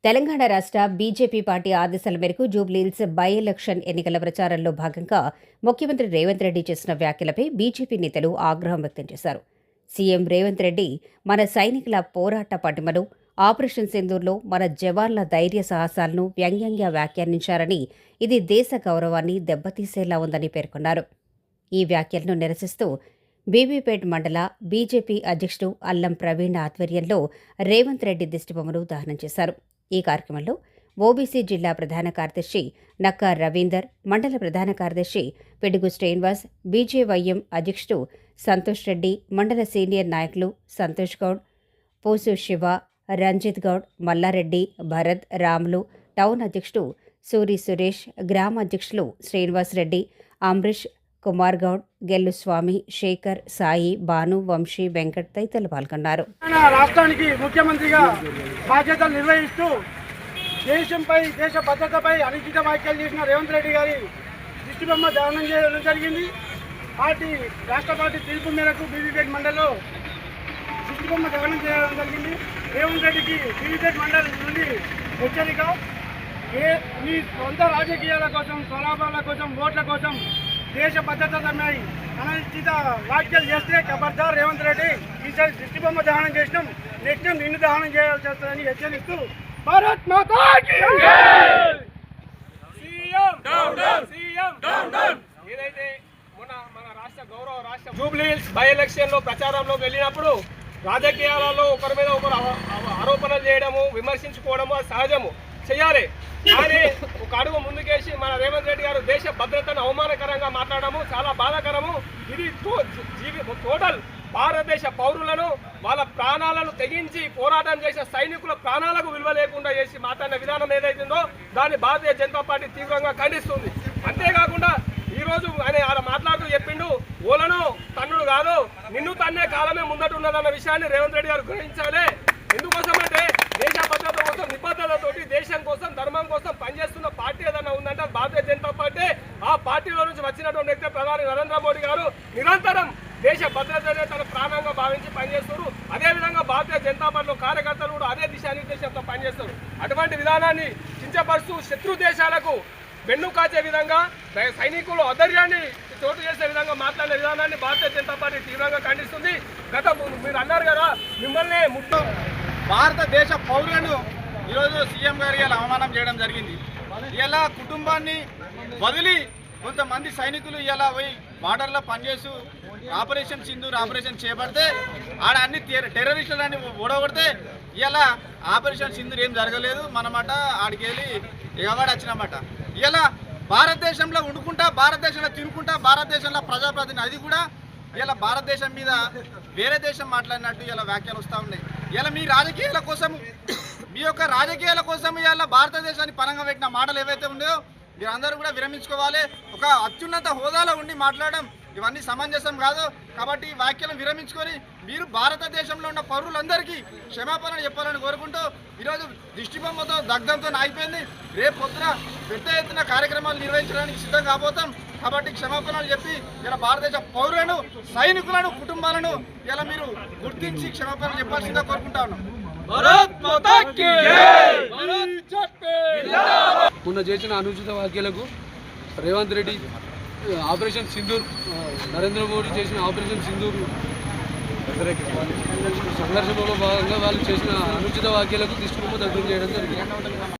తెలంగాణ రాష్ట్ర BJP party ఆదేశాల మేరకు జూబ్లీహిల్స్ బై ఎలక్షన్ ఎన్నికల ప్రచారంలో భాగంగా ముఖ్యమంత్రి రేవంత్ రెడ్డి చేసిన వ్యాఖ్యలపై బీజేపీ నేతలు ఆగ్రహం వ్యక్తం చేశారు. సీఎం రేవంత్ రెడ్డి మన సైనికుల పోరాట పటిమను, ఆపరేషన్ సింధూర్లో మన జవాన్ల ధైర్య సాహసాలను వ్యంగ్యంగా వ్యాఖ్యానించారని, ఇది దేశ గౌరవాన్ని దెబ్బతీసేలా ఉందని పేర్కొన్నారు. ఈ వ్యాఖ్యలను నిరసిస్తూ బీబీపేట్ మండల బీజేపీ అధ్యక్షుడు అల్లం ప్రవీణ్ ఆధ్వర్యంలో రేవంత్ రెడ్డి దిష్టిబొమ్మను దహనం చేశారు. ఈ కార్యక్రమంలో ఓబీసీ జిల్లా ప్రధాన కార్యదర్శి నక్కా రవీందర్, మండల ప్రధాన కార్యదర్శి పిడుగు శ్రీనివాస్, బీజేవైఎం అధ్యక్షుడు సంతోష్ రెడ్డి, మండల సీనియర్ నాయకులు సంతోష్ గౌడ్, పూసు శివ, రంజిత్ గౌడ్, మల్లారెడ్డి, భరత్, రాములు, టౌన్ అధ్యక్షుడు సూరి సురేష్, గ్రామ అధ్యక్షులు శ్రీనివాస్ రెడ్డి, అమరీష్, కుమార్ గౌడ్, గెల్లుస్వామి, శేఖర్, సాయి, భాను, వంశీ, వెంకట్ తదితరులు పాల్గొన్నారు. రాష్ట్రానికి ముఖ్యమంత్రిగా బాధ్యతలు నిర్వహిస్తూ దేశంపై, దేశ భద్రతపై అనుచిత వ్యాఖ్యలు చేసిన రేవంత్ రెడ్డి గారి దిష్టిబొమ్మ దహనం చేయడం జరిగింది. రాష్ట్ర పార్టీ పిలుపు మేరకు బీబీపేట్ మండలిలో దిష్టిబొమ్మ దహనం చేయడం జరిగింది. రేవంత్ రెడ్డికి బీబీపేట్ మండలి నుండి హెచ్చరిక, మీ సొంత రాజకీయాల కోసం, స్వలాభాల కోసం, ఓట్ల కోసం దేశ భద్రతపై అనుచిత వ్యాఖ్యలు చేస్తే ఖబర్దార్ రేవంత్ రెడ్డి, ఈసారి దిష్టిబొమ్మ దహనం చేసినాం, నెక్స్ట్ టైం నిన్ను దహనం చేయాల్సి వస్తుందని హెచ్చరిస్తూ భారత్ మాతా కీ జై. ఏదైతే మన రాష్ట్ర జూబ్లీహిల్స్ బై ఎలక్షన్ లో ప్రచారంలో వెళ్ళినప్పుడు రాజకీయాలలో ఒకరి మీద ఒకరు ఆరోపణలు చేయడము, విమర్శించుకోవడము అది సహజము, చేయాలి. కానీ ఒక అడుగు ముందుకేసి మన రేవంత్ రెడ్డి గారు దేశ భద్రతను అవమానకరంగా మాట్లాడము చాలా బాధాకరము. ఇది టోటల్ భారతదేశ పౌరులను, వాళ్ళ ప్రాణాలను తెగించి పోరాటం చేసే సైనికుల ప్రాణాలకు విలువ లేకుండా చేసి మాట్లాడిన విధానం ఏదైతుందో దాన్ని భారతీయ జనతా పార్టీ తీవ్రంగా ఖండిస్తుంది. అంతేకాకుండా ఈరోజు ఆయన మాట్లాడుతూ చెప్పిండు, ఓలను తన్నుడు కాదు నిన్ను తన్నే కాలమే ముందటున్నదన్న విషయాన్ని రేవంత్ రెడ్డి గారు గ్రహించాలి. ఎందుకోసమంటే దేశ భద్రత కోసం, నిబద్ధతతోటి దేశం కోసం, ధర్మం కోసం పనిచేస్తున్న పార్టీ ఏదైనా ఉందంటే భారతీయ జనతా పార్టీ. ఆ పార్టీలో నుంచి వచ్చినటువంటి వ్యక్తి ప్రధాని నరేంద్ర మోడీ గారు నిరంతరం దేశ భద్రతనే తన ప్రాణంగా భావించి పనిచేస్తారు. అదేవిధంగా భారతీయ జనతా పార్టీలో కార్యకర్తలు కూడా అదే దిశానిర్దేశంతో పనిచేస్తారు. అటువంటి విధానాన్ని కించపరుస్తూ శత్రు దేశాలకు వెన్ను కాచే విధంగా, సైనికులు అధైర్యాన్ని చోటు చేసే విధంగా మాట్లాడే విధానాన్ని భారతీయ జనతా పార్టీ తీవ్రంగా ఖండిస్తుంది. మీరు అన్నారు కదా, మిమ్మల్ని భారతదేశ పౌరులను ఈరోజు సీఎం గారు ఇలా అవమానం చేయడం జరిగింది. ఇలా కుటుంబాన్ని వదిలి కొంతమంది సైనికులు ఇలా పోయి బార్డర్లో పనిచేస్తూ ఆపరేషన్ సింధూర్ ఆపరేషన్ చేపడితే ఆడ అన్ని టెర్రరిస్టులని ఓడగొడితే ఇలా ఆపరేషన్ సింధూర్ ఏం జరగలేదు మనమాట, ఆడికి వెళ్ళి ఎగవాడు వచ్చినమాట. ఇలా భారతదేశంలో ఉండుకుంటా, భారతదేశంలో తిరుగుకుంటా, భారతదేశంలో ప్రజాప్రతినిధి అది కూడా ఇలా భారతదేశం మీద వేరే దేశం మాట్లాడినట్టు ఇలా వ్యాఖ్యలు వస్తూ ఉన్నాయి. ఇలా మీ రాజకీయాల కోసం, మీ యొక్క రాజకీయాల కోసం ఇలా భారతదేశాన్ని పరంగా పెట్టిన మాటలు ఏవైతే ఉన్నాయో మీరందరూ కూడా విరమించుకోవాలి. ఒక అత్యున్నత హోదాలో ఉండి మాట్లాడడం ఇవన్నీ సమంజసం కాదు. కాబట్టి ఈ వ్యాఖ్యలను విరమించుకొని మీరు భారతదేశంలో ఉన్న పౌరులందరికీ క్షమాపణ చెప్పాలని కోరుకుంటూ ఈరోజు దిష్టిబొమ్మతో దగ్ధంతో అయిపోయింది. రేపు పొద్దున పెద్ద ఎత్తున కార్యక్రమాలు నిర్వహించడానికి సిద్ధం కాబోతాం. కాబట్టి క్షమాపణలు చెప్పి ఇలా భారతదేశ పౌరులను, సైనికులను, కుటుంబాలను ఇలా మీరు గుర్తించి క్షమాపణలు చెప్పాల్సిందిగా కోరుకుంటా ఉన్నాం. మొన్న చేసిన అనుచిత వ్యాఖ్యలకు రేవంత్ రెడ్డి ఆపరేషన్ సింధూర్, నరేంద్ర మోడీ చేసిన ఆపరేషన్ సింధూర్ సంఘర్షణలో భాగంగా వాళ్ళు చేసిన అనుచిత వ్యాఖ్యలకు దిష్టిబొమ్మ దగ్ధం చేయడం జరిగింది.